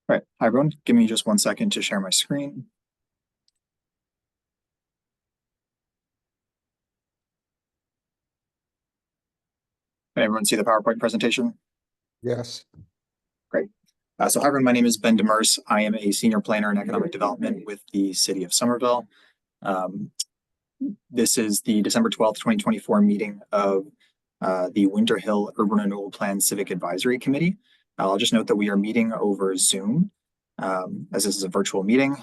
All right, hi everyone. Give me just 1 second to share my screen. Can everyone see the PowerPoint presentation? Yes. Great. So hi everyone, my name is Ben Demers. I am a senior planner in economic development with the city of Somerville. This is the December 12th, 2024 meeting of the Winter Hill Urban Renewal Plan Civic Advisory Committee. I'll just note that we are meeting over Zoom, as this is a virtual meeting.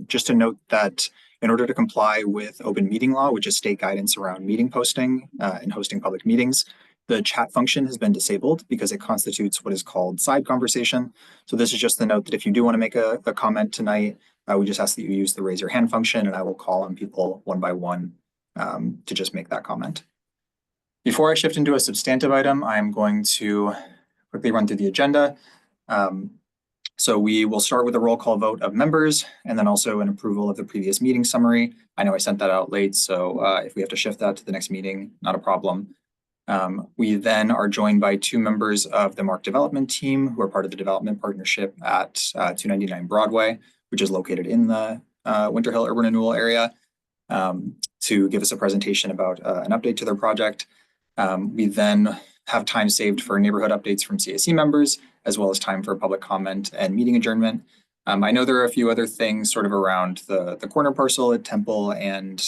Just to note that in order to comply with open meeting law, which is state guidance around meeting posting and hosting public meetings, the chat function has been disabled because it constitutes what is called side conversation. So this is just the note that if you do want to make a comment tonight, we just ask that you use the raise your hand function, and I will call on people one by one to just make that comment. Before I shift into a substantive item, I'm going to quickly run through the agenda. So we will start with a roll call vote of members and then also an approval of the previous meeting summary. I know I sent that out late, so if we have to shift that to the next meeting, not a problem. We then are joined by 2 members of the Mark development team who are part of the development partnership at 299 Broadway, which is located in the Winter Hill Urban Renewal area, to give us a presentation about an update to their project. We then have time saved for neighborhood updates from CAC members, as well as time for public comment and meeting adjournment. I know there are a few other things sort of around the corner parcel at Temple and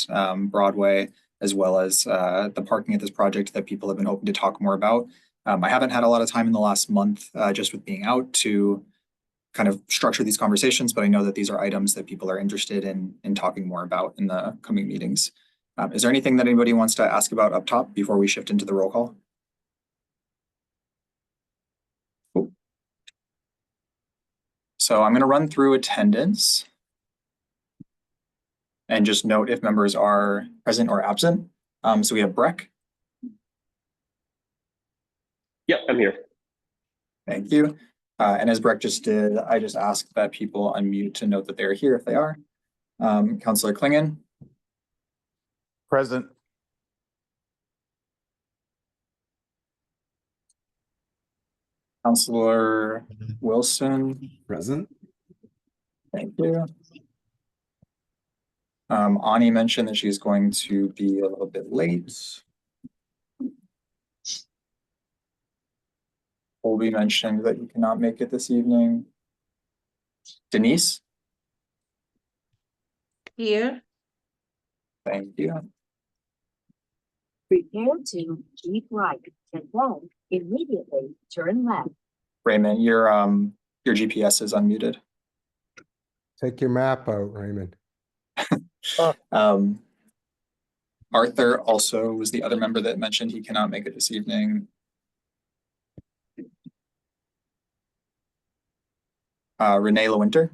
Broadway, as well as the parking at this project that people have been hoping to talk more about. I haven't had a lot of time in the last month just with being out to kind of structure these conversations, but I know that these are items that people are interested in talking more about in the coming meetings. Is there anything that anybody wants to ask about up top before we shift into the roll call? Cool. So I'm going to run through attendance and just note if members are present or absent. So we have Breck. Yep, I'm here. Thank you. And as Breck just did, I just asked that people unmute to note that they're here if they are. Councillor Klingon. Present. Councillor Wilson. Present. Thank you. Ani mentioned that she's going to be a little bit late. Colby mentioned that you cannot make it this evening. Denise? Here. Thank you. Prepare to keep right and then immediately turn left. Raymond, your GPS is unmuted. Take your map out, Raymond. Arthur also was the other member that mentioned he cannot make it this evening. Renee Lewinter.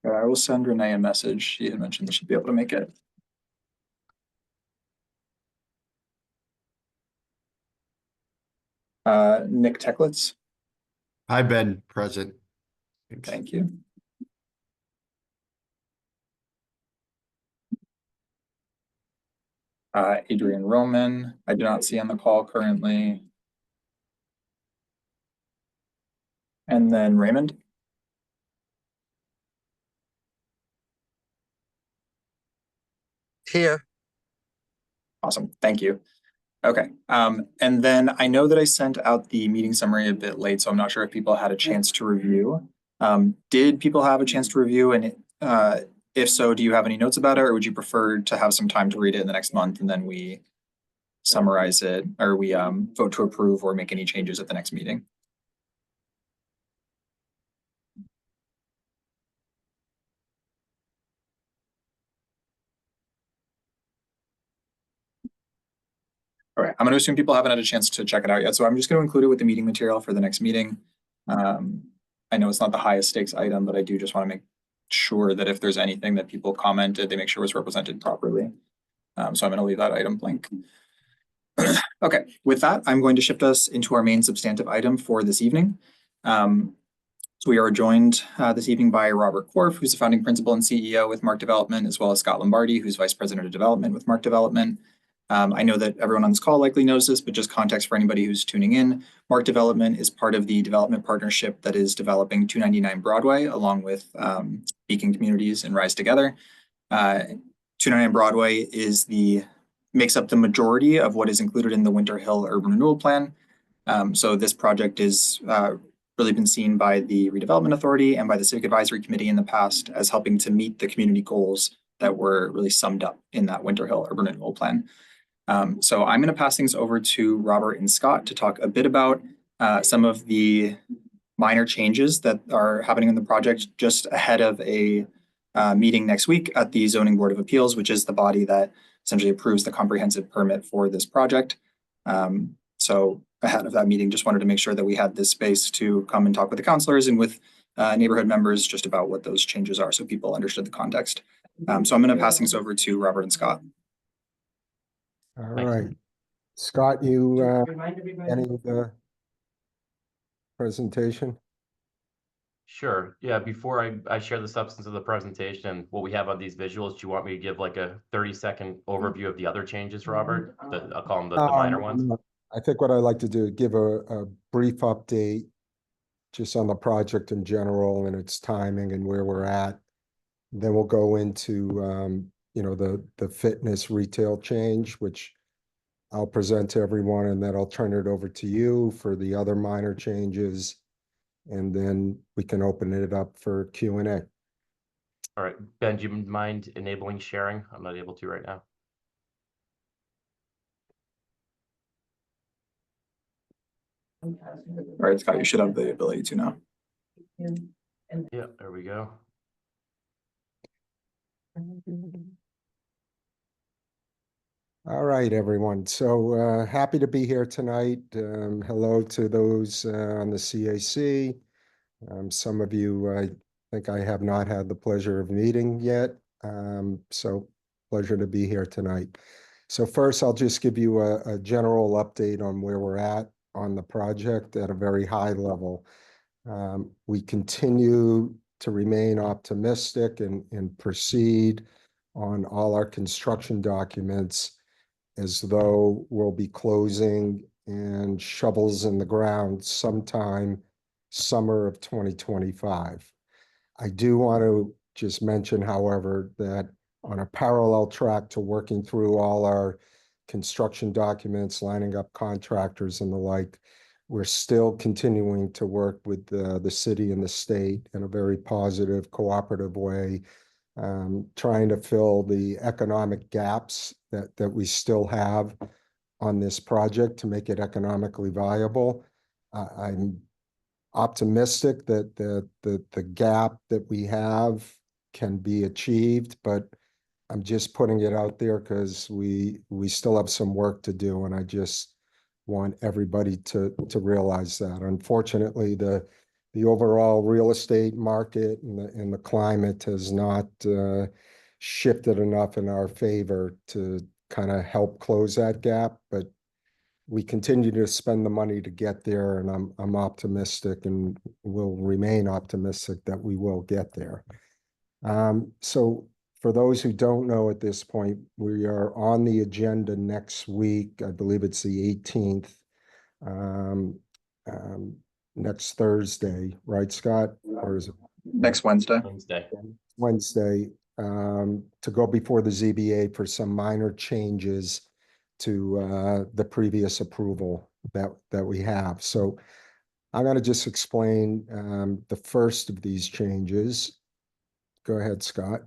I will send Renee a message. She had mentioned that she'd be able to make it. Nick Techlitz. Hi, Ben. Present. Thanks. Thank you. Adrian Roman, I do not see on the call currently. And then Raymond. Here. Awesome, thank you. Okay, and then I know that I sent out the meeting summary a bit late, so I'm not sure if people had a chance to review. Did people have a chance to review? And if so, do you have any notes about it, or would you prefer to have some time to read it in the next month and then we summarize it, or we vote to approve or make any changes at the next meeting? All right, I'm going to assume people haven't had a chance to check it out yet, so I'm just going to include it with the meeting material for the next meeting. I know it's not the highest stakes item, but I do just want to make sure that if there's anything that people commented, they make sure it's represented properly. So I'm going to leave that item blank. Okay, with that, I'm going to shift us into our main substantive item for this evening. So we are joined this evening by Robert Korf, who's the founding principal and CEO with Mark Development, as well as Scott Lombardi, who's Vice President of Development with Mark Development. I know that everyone on this call likely knows this, but just context for anybody who's tuning in. Mark Development is part of the development partnership that is developing 299 Broadway along with Beacon Communities and Rise Together. 299 Broadway makes up the majority of what is included in the Winter Hill Urban Renewal Plan. So this project is really been seen by the Redevelopment Authority and by the Civic Advisory Committee in the past as helping to meet the community goals that were really summed up in that Winter Hill Urban Renewal Plan. So I'm going to pass things over to Robert and Scott to talk a bit about some of the minor changes that are happening in the project just ahead of a meeting next week at the Zoning Board of Appeals, which is the body that essentially approves the comprehensive permit for this project. So ahead of that meeting, just wanted to make sure that we had this space to come and talk with the counselors and with neighborhood members just about what those changes are so people understood the context. So I'm going to pass things over to Robert and Scott. All right. Scott, you, any of the presentation? Sure. Yeah. Before I share the substance of the presentation, what we have on these visuals, do you want me to give like a 30-second overview of the other changes, Robert? I'll call them the minor ones. I think what I'd like to do is give a brief update just on the project in general and its timing and where we're at. Then we'll go into, the fitness retail change, which I'll present to everyone, and then I'll turn it over to you for the other minor changes. And then we can open it up for Q&A. All right. Ben, do you mind enabling sharing? I'm not able to right now. All right, Scott, you should have the ability to now. Yeah, there we go. All right, everyone. So happy to be here tonight. Hello to those on the CAC. Some of you, I think I have not had the pleasure of meeting yet. So pleasure to be here tonight. So first, I'll just give you a general update on where we're at on the project at a very high level. We continue to remain optimistic and proceed on all our construction documents as though we'll be closing and shovels in the ground sometime summer of 2025. I do want to just mention, however, that on a parallel track to working through all our construction documents, lining up contractors and the like, we're still continuing to work with the city and the state in a very positive, cooperative way, trying to fill the economic gaps that we still have on this project to make it economically viable. I'm optimistic that the gap that we have can be achieved, but I'm just putting it out there because we still have some work to do, and I just want everybody to realize that. Unfortunately, the overall real estate market and the climate has not shifted enough in our favor to kind of help close that gap, but we continue to spend the money to get there, and I'm optimistic and will remain optimistic that we will get there. So for those who don't know at this point, we are on the agenda next week. I believe it's the 18th, next Thursday, right, Scott? Or is it Next Wednesday? Wednesday, to go before the ZBA for some minor changes to the previous approval that we have. So I'm going to just explain the first of these changes. Go ahead, Scott.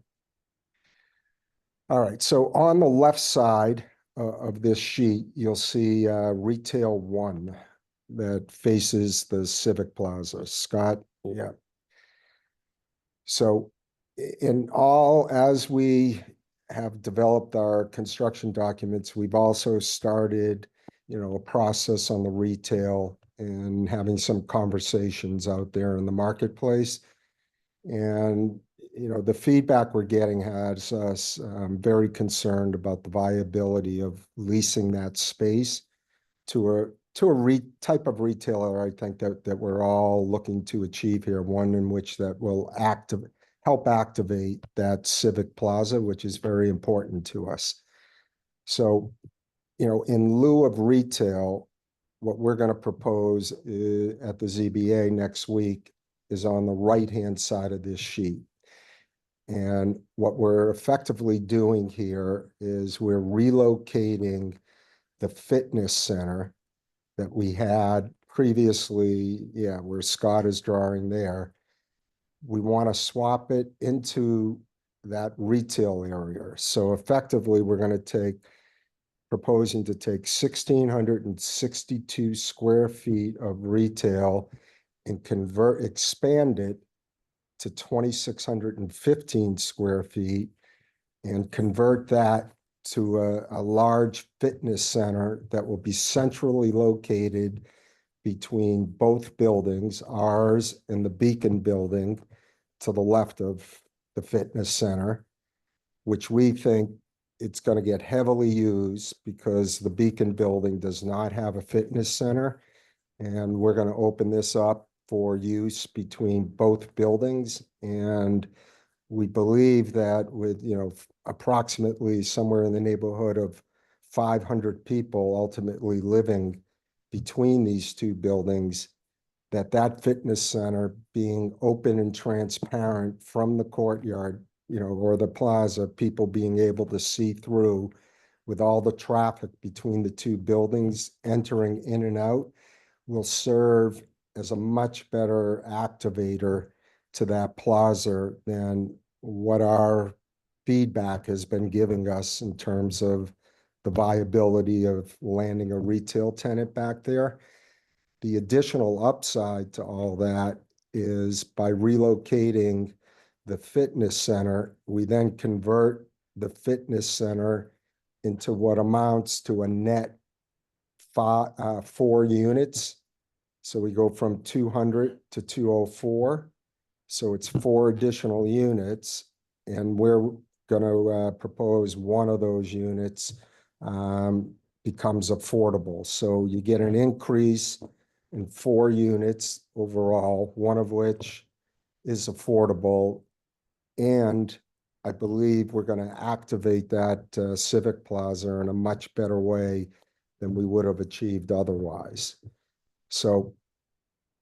All right, so on the left side of this sheet, you'll see Retail 1 that faces the Civic Plaza. Scott, yeah. So in all, as we have developed our construction documents, we've also started, a process on the retail and having some conversations out there in the marketplace. And, the feedback we're getting has us very concerned about the viability of leasing that space to a type of retailer, I think that we're all looking to achieve here, one in which that will help activate that Civic Plaza, which is very important to us. So in lieu of retail, what we're going to propose at the ZBA next week is on the right-hand side of this sheet. And what we're effectively doing here is we're relocating the fitness center that we had previously, where Scott is drawing there. We want to swap it into that retail area. So effectively, we're going to proposing to take 1,662 square feet of retail and expand it to 2,615 square feet and convert that to a large fitness center that will be centrally located between both buildings, ours and the Beacon building to the left of the fitness center, which we think it's going to get heavily used because the Beacon building does not have a fitness center. And we're going to open this up for use between both buildings. And we believe that with, approximately somewhere in the neighborhood of 500 people ultimately living between these two buildings, that fitness center being open and transparent from the courtyard, or the plaza, people being able to see through with all the traffic between the two buildings entering in and out, will serve as a much better activator to that plaza than what our feedback has been giving us in terms of the viability of landing a retail tenant back there. The additional upside to all that is by relocating the fitness center, we then convert the fitness center into what amounts to a net 4 units. So we go from 200 to 204. So it's 4 additional units, and we're going to propose one of those units becomes affordable. So you get an increase in 4 units overall, one of which is affordable. And I believe we're going to activate that Civic Plaza in a much better way than we would have achieved otherwise. So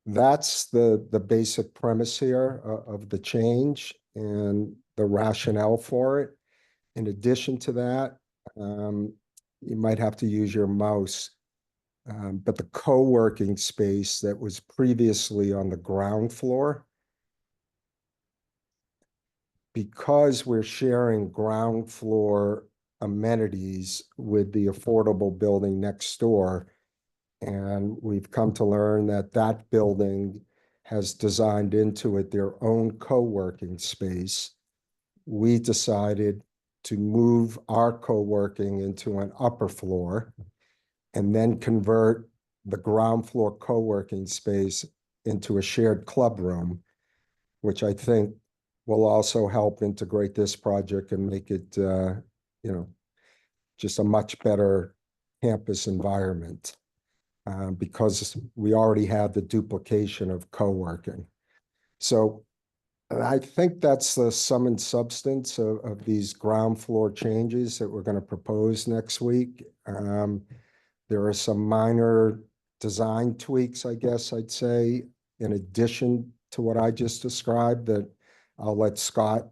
that's the basic premise here of the change and the rationale for it. In addition to that, you might have to use your mouse, but the co-working space that was previously on the ground floor, because we're sharing ground floor amenities with the affordable building next door, and we've come to learn that building has designed into it their own co-working space, we decided to move our co-working into an upper floor and then convert the ground floor co-working space into a shared club room, which I think will also help integrate this project and make it, just a much better campus environment, because we already have the duplication of co-working. So I think that's the sum and substance of these ground floor changes that we're going to propose next week. There are some minor design tweaks, I guess I'd say, in addition to what I just described, that I'll let Scott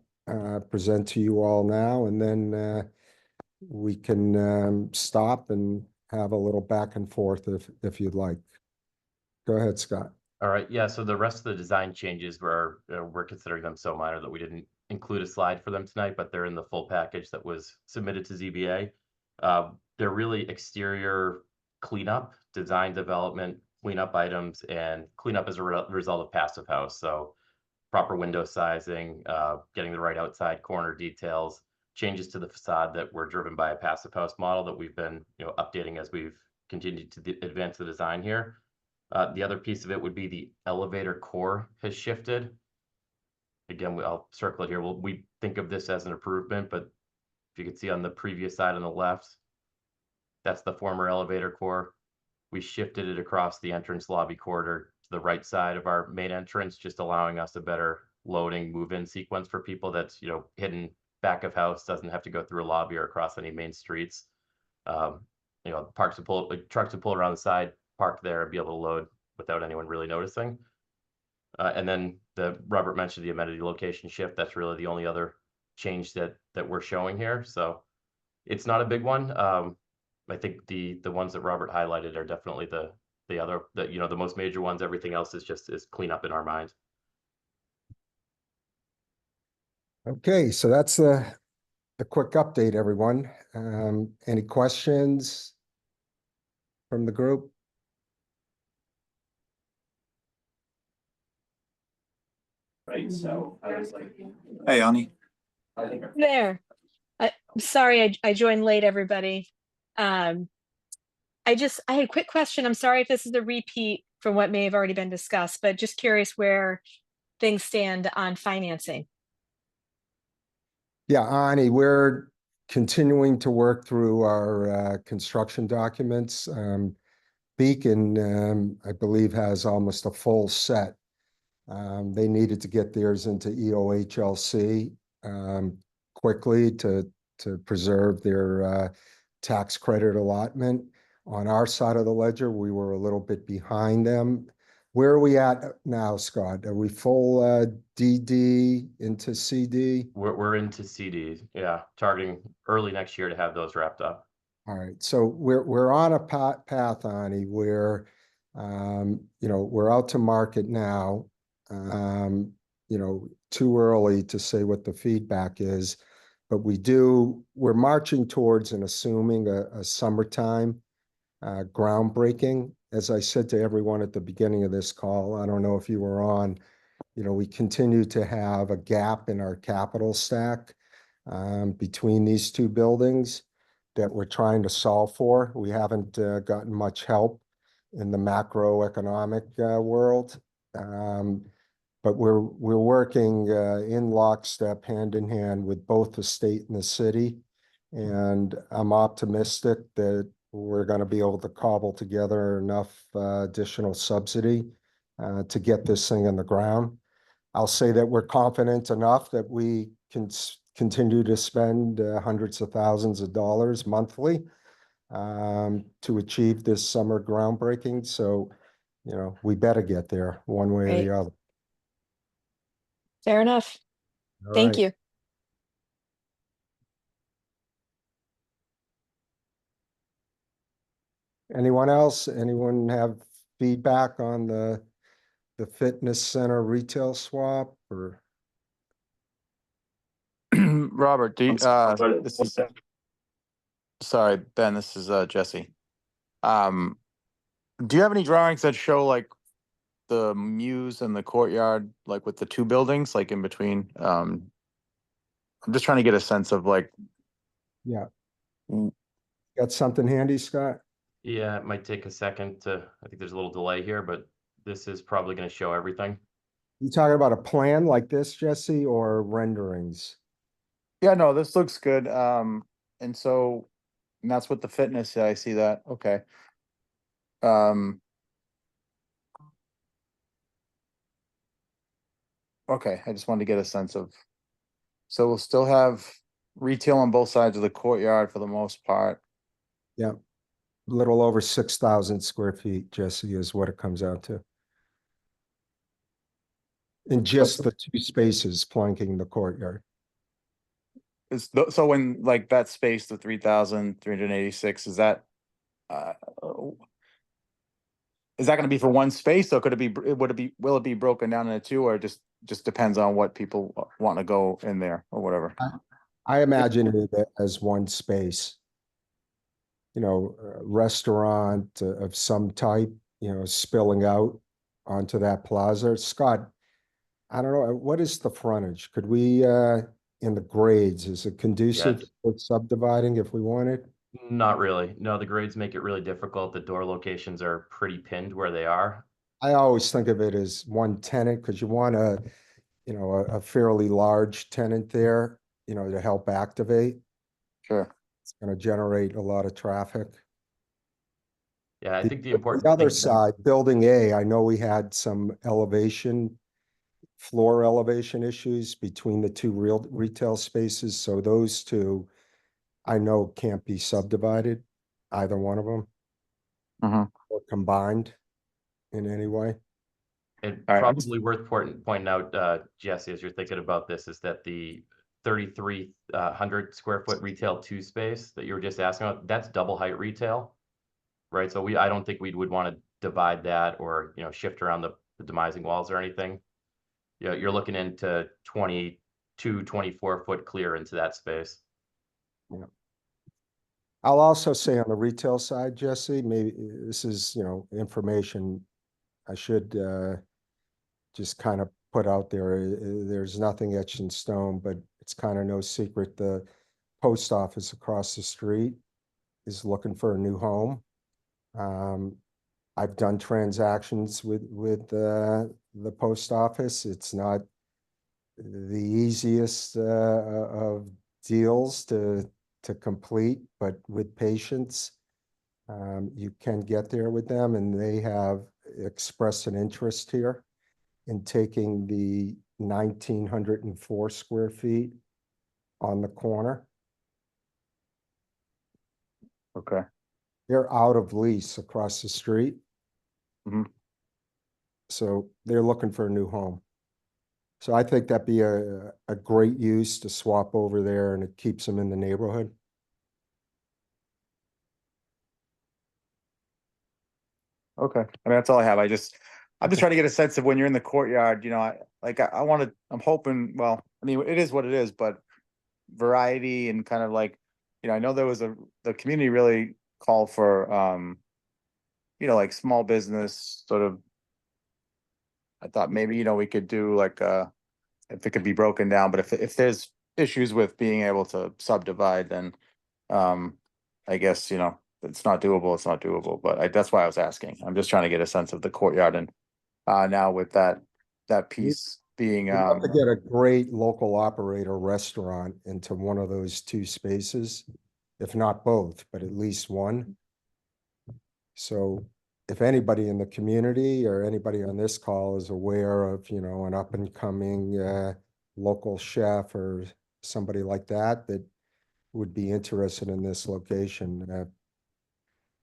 present to you all now, and then we can stop and have a little back and forth if you'd like. Go ahead, Scott. All right, yeah, so the rest of the design changes we're considering them so minor that we didn't include a slide for them tonight, but they're in the full package that was submitted to ZBA. They're really exterior cleanup, design development, cleanup items, and cleanup as a result of passive house. So proper window sizing, getting the right outside corner details, changes to the facade that were driven by a passive house model that we've been updating as we've continued to advance the design here. The other piece of it would be the elevator core has shifted. Again, I'll circle it here. We think of this as an improvement, but if you can see on the previous side on the left, that's the former elevator core. We shifted it across the entrance lobby corridor to the right side of our main entrance, just allowing us a better loading move-in sequence for people that's hidden back of house, doesn't have to go through a lobby or across any main streets. you know, trucks to pull around the side, park there, and be able to load without anyone really noticing. And then Robert mentioned the amenity location shift. That's really the only other change that we're showing here. So it's not a big one. I think the ones that Robert highlighted are definitely the most major ones. Everything else is cleanup in our mind. Okay, so that's a quick update, everyone. Any questions from the group? Right, so I was like, hey, Ani. There. I'm sorry I joined late, everybody. I had a quick question. I'm sorry if this is a repeat from what may have already been discussed, but just curious where things stand on financing. Yeah, Ani, we're continuing to work through our construction documents. Beacon, I believe, has almost a full set. They needed to get theirs into EOHLC quickly to preserve their tax credit allotment. On our side of the ledger, we were a little bit behind them. Where are we at now, Scott? Are we full DD into CD? We're into CDs, yeah, targeting early next year to have those wrapped up. All right, so we're on a path, Ani, where we're out to market now. Too early to say what the feedback is, but we're marching towards and assuming a summertime groundbreaking. As I said to everyone at the beginning of this call, I don't know if you were on, we continue to have a gap in our capital stack between these two buildings that we're trying to solve for. We haven't gotten much help in the macroeconomic world. But we're working in lockstep, hand in hand with both the state and the city. And I'm optimistic that we're going to be able to cobble together enough additional subsidy to get this thing in the ground. I'll say that we're confident enough that we can continue to spend hundreds of thousands of dollars monthly to achieve this summer groundbreaking. So, we better get there one way or the other. Fair enough. All Thank right. you. Anyone else? Anyone have feedback on the fitness center retail swap or? Robert, Sorry. this is, sorry, Ben, this is Jesse. Do you have any drawings that show like the mews and the courtyard, like with the two buildings, like in between? I'm just trying to get a sense of like. Yeah. Mm. Got something handy, Scott? Yeah, it might take a second I think there's a little delay here, but this is probably going to show everything. You talking about a plan like this, Jesse, or renderings? Yeah, no, this looks good. And that's with the fitness. Yeah, I see that. Okay. Okay, I just wanted to get a sense of, so we'll still have retail on both sides of the courtyard for the most part. Yeah. A little over 6,000 square feet, Jesse, is what it comes out to. In just the two spaces flanking the courtyard. So when like that space, the 3,386, is that going to be for one space, or will it be broken down into two, or just depends on what people want to go in there or whatever? I imagine it as one space. Restaurant of some type, spilling out onto that plaza. Scott, I don't know, what is the frontage? Could we, in the grades, is it conducive for subdividing if we wanted? Not really. No, the grades make it really difficult. The door locations are pretty pinned where they are. I always think of it as one tenant because you want a fairly large tenant there, to help activate. Sure. It's going to generate a lot of traffic. Yeah, I think the important The other thing. side, building A, I know we had some floor elevation issues between the two retail spaces. So those two, I know can't be subdivided. either one of them Mhm. or combined in any way. And All right, probably worth pointing out, Jesse, as you're thinking about this, is that the 3,300 square foot retail 2 space that you were just asking about, that's double height retail, right? So I don't think we would want to divide that or, shift around the demising walls or anything. You're looking into 22, 24 foot clear into that space. I'll also say on the retail side, Jesse, maybe this is, information I should just kind of put out there. There's nothing etched in stone, but it's kind of no secret. The post office across the street is looking for a new home. I've done transactions with the post office. It's not the easiest of deals to complete, but with patience, you can get there with them, and they have expressed an interest here in taking the 1,904 square feet on the corner. okay. They're out of lease across the street. Mhm. So they're looking for a new home. So I think that'd be a great use to swap over there, and it keeps them in the neighborhood. Okay, I mean, that's all I have. I'm just trying to get a sense of when you're in the courtyard, I'm hoping, well, I mean, it is what it is, but variety and kind of like, I know the community really called for, like small business sort of. I thought maybe, we could do like, if it could be broken down, but if there's issues with being able to subdivide, then, I guess, it's not doable, it's not doable, but that's why I was asking. I'm just trying to get a sense of the courtyard and, now with that piece being, We'd love to get a great local operator restaurant into one of those 2 spaces, if not both, but at least one. So if anybody in the community or anybody on this call is aware of, an up and coming local chef or somebody like that would be interested in this location,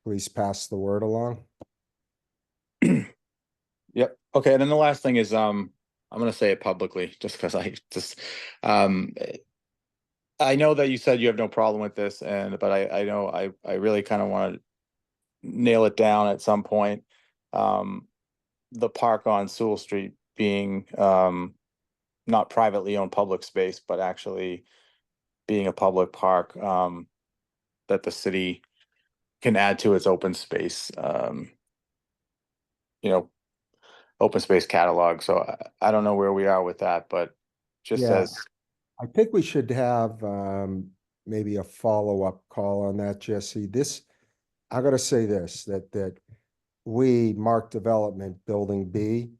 please pass the word along. Yep. Okay. And then the last thing is, I'm gonna say it publicly just because I know that you said you have no problem with this, but I know I really kind of want to nail it down at some point. The park on Sewell Street being, not privately owned public space, but actually being a public park, that the city can add to its open space, open space catalog. So I don't know where we are with that, but just Yeah. as, I think we should have maybe a follow-up call on that, Jesse. I gotta say this, that we, Mark Development Building B,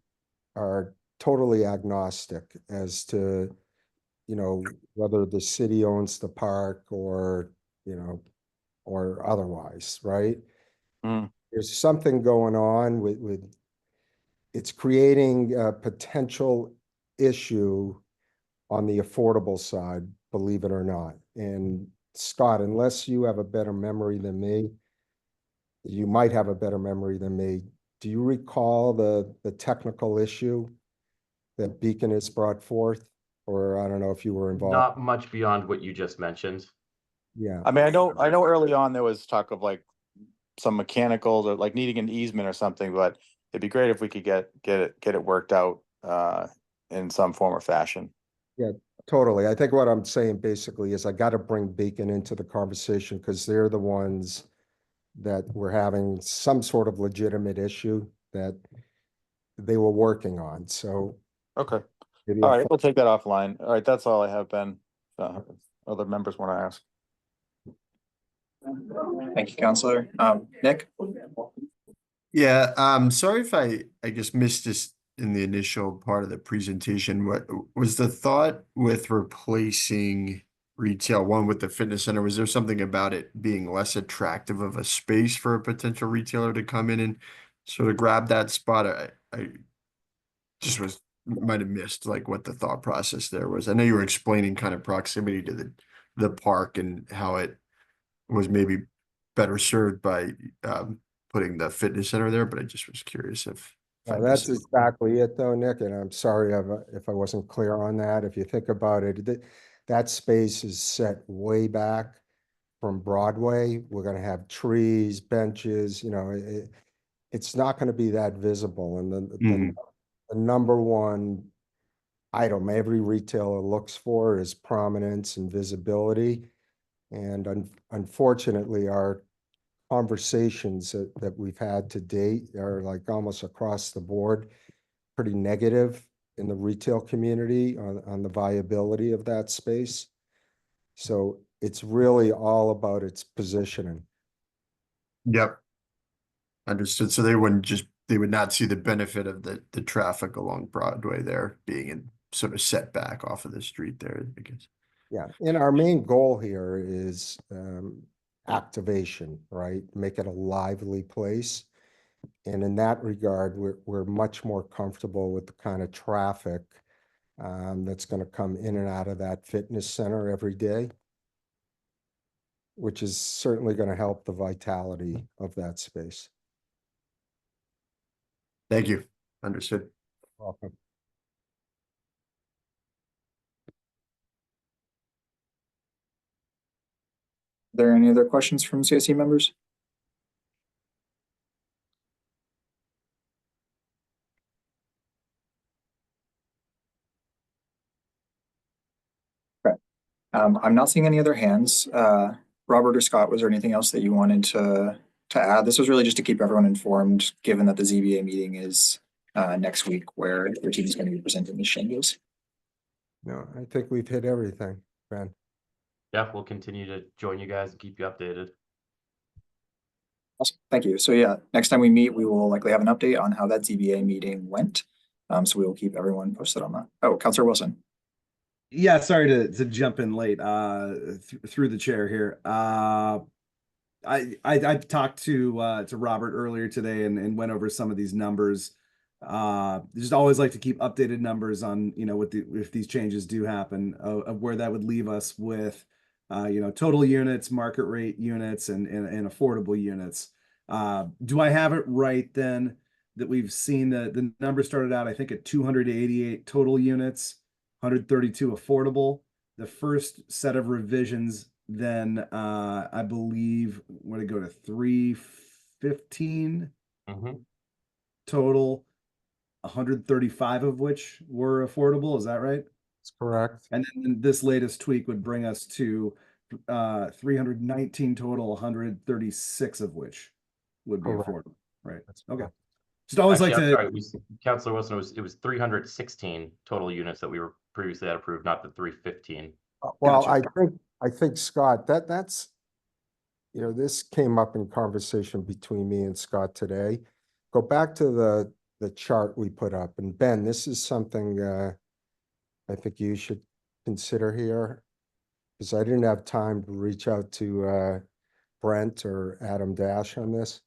are totally agnostic as to, whether the city owns the park or, or otherwise, right? Mm. There's something going on with it's creating a potential issue on the affordable side, believe it or not. And Scott, unless you have a better memory than me, you might have a better memory than me. Do you recall the technical issue that Beacon has brought forth? Or I don't know if you were involved. Not much beyond what you just mentioned. Yeah, I mean, I know early on there was talk of like some mechanicals or like needing an easement or something, but it'd be great if we could get it worked out, in some form or fashion. totally. I think what I'm saying basically is I got to bring Beacon into the conversation because they're the ones that were having some sort of legitimate issue that they were working on. So Okay. maybe All right, we'll take that offline. All right, that's all I have, Ben. Other members want to ask. Thank you, Counselor. Nick? Yeah, sorry if I guess missed this in the initial part of the presentation. What was the thought with replacing retail one with the fitness center? Was there something about it being less attractive of a space for a potential retailer to come in and sort of grab that spot? I just might have missed like what the thought process there was. I know you were explaining kind of proximity to the park and how it was maybe better served by putting the fitness center there, but I just was curious if I That's missed it. exactly it though, Nick, and I'm sorry if I wasn't clear on that. If you think about it, that space is set way back from Broadway. We're gonna have trees, benches, it's not gonna be that visible. And Mhm. the number one item every retailer looks for is prominence and visibility. And unfortunately, our conversations that we've had to date are like almost across the board, pretty negative in the retail community on the viability of that space. So it's really all about its positioning. Yep. Understood. So they would not see the benefit of the traffic along Broadway there being in sort of set back off of the street there, I guess. Yeah, and our main goal here is activation, right? Make it a lively place. And in that regard, we're much more comfortable with the kind of traffic that's going to come in and out of that fitness center every day, which is certainly going to help the vitality of that space. Thank you. Understood. Welcome. Are there any other questions from CIC members? Okay. I'm not seeing any other hands. Robert or Scott, was there anything else that you wanted to add? This was really just to keep everyone informed, given that the ZBA meeting is next week, where your team is going to be presenting these changes. No, I think we've hit everything, Ben. Yeah, we'll continue to join you guys and keep you updated. Awesome. Thank you. So yeah, next time we meet, we will likely have an update on how that ZBA meeting went. So we will keep everyone posted on that. Oh, Councilor Wilson. Yeah, sorry to jump in late through the chair here. I talked to Robert earlier today and went over some of these numbers. Just always like to keep updated numbers on, if these changes do happen, of where that would leave us with total units, market rate units, and affordable units. Do I have it right then that we've seen the number started out, I think, at 288 total units, 132 affordable? The first set of revisions then I believe we're gonna go to 315 total, 135 of which were affordable. Is that right? That's correct. And then this latest tweak would bring us to 319 total, 136 of which would be Correct. affordable. Right. That's Okay. correct. Just always Actually, like I'm to. sorry, Councilor Wilson, it was 316 total units that we were previously had approved, not the 315. Well, Gotcha. I think Scott, that's this came up in conversation between me and Scott today. Go back to the chart we put up, and Ben, this is something I think you should consider here, because I didn't have time to reach out to Brent or Adam Dash on this.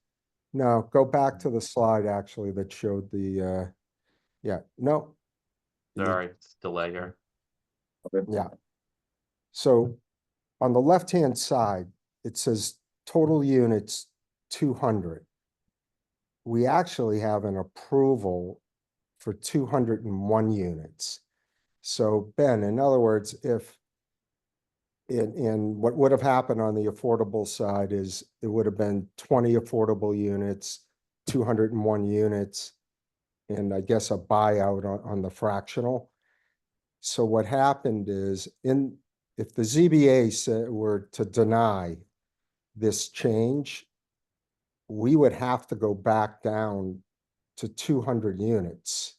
No, go back to the slide actually that showed the yeah, no. Sorry, it's delay here. Yeah. So on the left-hand side, it says total units 200. We actually have an approval for 201 units. So Ben, in other words, if in what would have happened on the affordable side is it would have been 20 affordable units, 201 units, and I guess a buyout on the fractional. So what happened is if the ZBA were to deny this change, we would have to go back down to 200 units,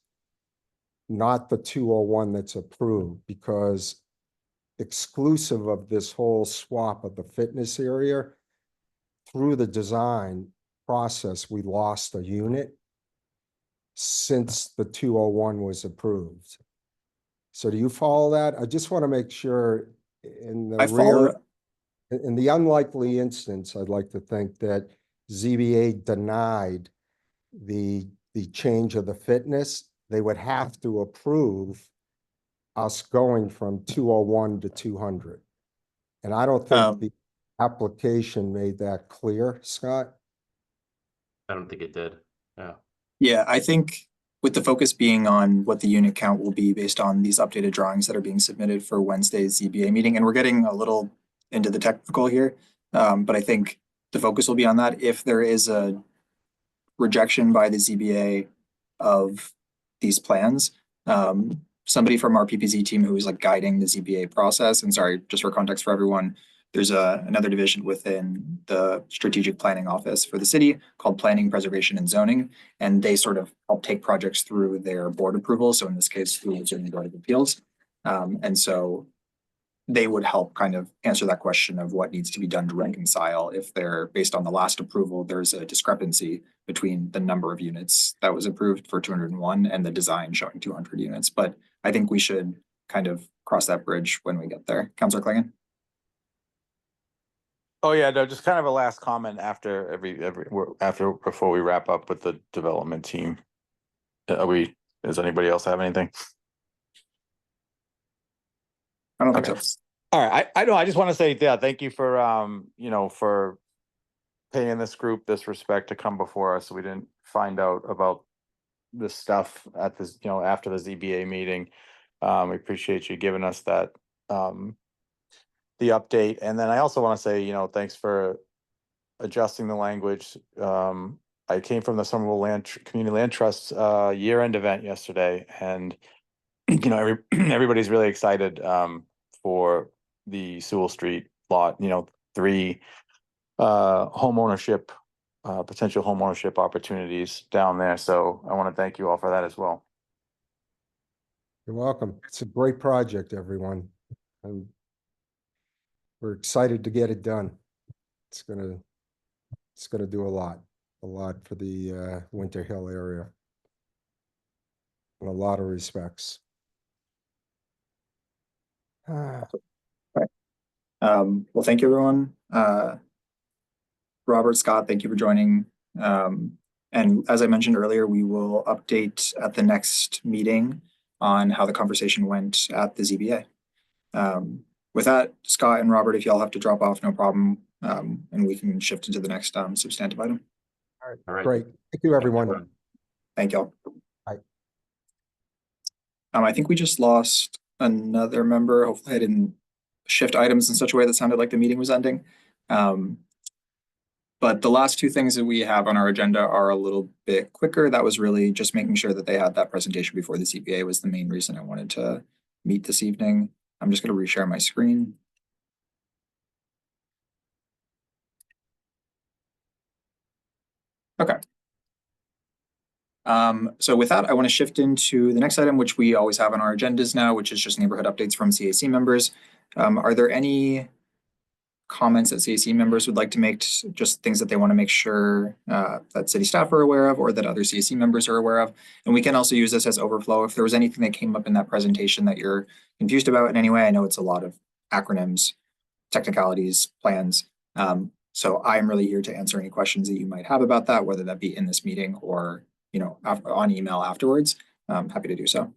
not the 201 that's approved, because exclusive of this whole swap of the fitness area, through the design process, we lost a unit since the 201 was approved. So do you follow that? I just want to make sure in the I follow. in the unlikely instance, I'd like to think that ZBA denied the change of the fitness, they would have to approve us going from 201 to 200. And I don't think application made that clear, Scott? I don't think it did. Yeah. Yeah, I think with the focus being on what the unit count will be based on these updated drawings that are being submitted for Wednesday's ZBA meeting, and we're getting a little into the technical here. But I think the focus will be on that. If there is a rejection by the ZBA of these plans, somebody from our PPZ team who is like guiding the ZBA process, and sorry, just for context for everyone, there's another division within the strategic planning office for the city called Planning, Preservation, and Zoning, and they sort of help take projects through their board approval. So in this case, through the Zoning Board of Appeals. And so they would help kind of answer that question of what needs to be done to reconcile if they're based on the last approval, there's a discrepancy between the number of units that was approved for 201 and the design showing 200 units. But I think we should kind of cross that bridge when we get there. Councilor Klingon? Oh, yeah, no, just kind of a last comment after before we wrap up with the development team. Does anybody else have anything? I don't think Okay. so. All right, I know, I just want to say, yeah, thank you for, for paying this group this respect to come before us. We didn't find out about this stuff at this, after the ZBA meeting. We appreciate you giving us that, the update. And then I also want to say, thanks for adjusting the language. I came from the Somerville Community Land Trust year-end event yesterday, and everybody's really excited for the Sewell Street lot. 3 potential home ownership opportunities down there. So I want to thank you all for that as well. You're welcome. It's a great project, everyone. And we're excited to get it done. It's gonna do a lot for the Winter Hill area in a lot of respects. Well, thank you, everyone. Robert, Scott, thank you for joining. And as I mentioned earlier, we will update at the next meeting on how the conversation went at the ZBA. With that, Scott and Robert, if y'all have to drop off, no problem. And we can shift into the next substantive item. All All right. Great. Thank you, everyone. Thank y'all. Bye. I think we just lost another member. Hopefully I didn't shift items in such a way that sounded like the meeting was ending. But the last 2 things that we have on our agenda are a little bit quicker. That was really just making sure that they had that presentation before the ZBA was the main reason I wanted to meet this evening. I'm just going to reshare my screen. Okay. So with that, I want to shift into the next item, which we always have on our agendas now, which is just neighborhood updates from CAC members. Are there any comments that CAC members would like to make, just things that they want to make sure that city staff are aware of or that other CAC members are aware of? And we can also use this as overflow. If there was anything that came up in that presentation that you're confused about in any way, I know it's a lot of acronyms, technicalities, plans. So I'm really here to answer any questions that you might have about that, whether that be in this meeting or on email afterwards. I'm happy to do so.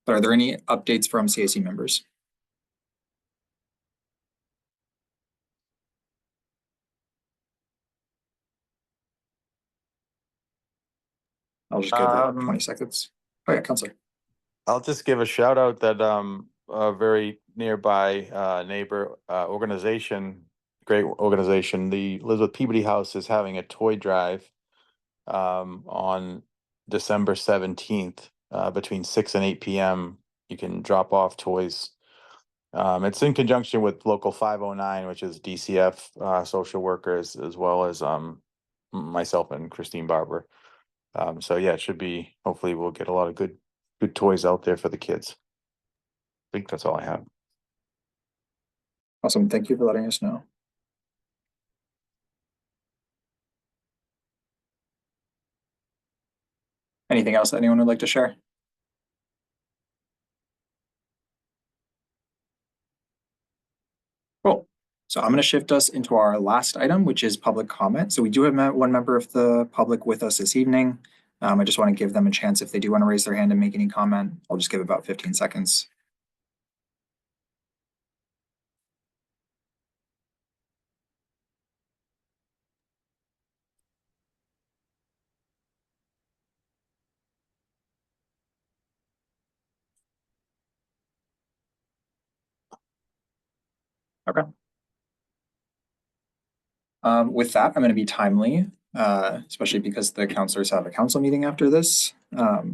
But are there any updates from CAC members? I'll just give it 20 seconds. Oh yeah, Counselor. I'll just give a shout out that a very nearby neighbor organization, great organization, the Elizabeth Peabody House is having a toy drive on December 17th between 6 and 8 p.m. You can drop off toys. It's in conjunction with Local 509, which is DCF social workers, as well as myself and Christine Barber. So yeah, it should be, hopefully we'll get a lot of good toys out there for the kids. I think that's all I have. Awesome. Thank you for letting us know. Anything else that anyone would like to share? Cool. So I'm going to shift us into our last item, which is public comment. So we do have one member of the public with us this evening. I just want to give them a chance if they do want to raise their hand and make any comment. I'll just give about 15 seconds. With that, I'm going to be timely, especially because the counselors have a council meeting after this.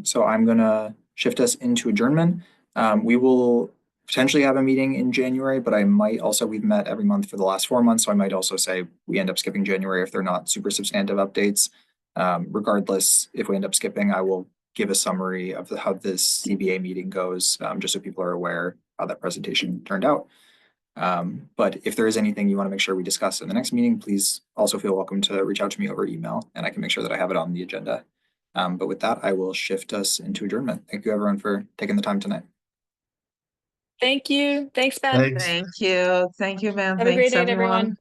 So I'm going to shift us into adjournment. We will potentially have a meeting in January, but I might also, we've met every month for the last 4 months, so I might also say we end up skipping January if they're not super substantive updates. Regardless, if we end up skipping, I will give a summary of how this CBA meeting goes, just so people are aware how that presentation turned out. But if there is anything you want to make sure we discuss in the next meeting, please also feel welcome to reach out to me over email and I can make sure that I have it on the agenda. But with that, I will shift us into adjournment. Thank you everyone for taking the time tonight. Thank you. Thanks, Ben. Thanks. Thank you. Thank you, Ben. Have a great Thanks, night, everyone.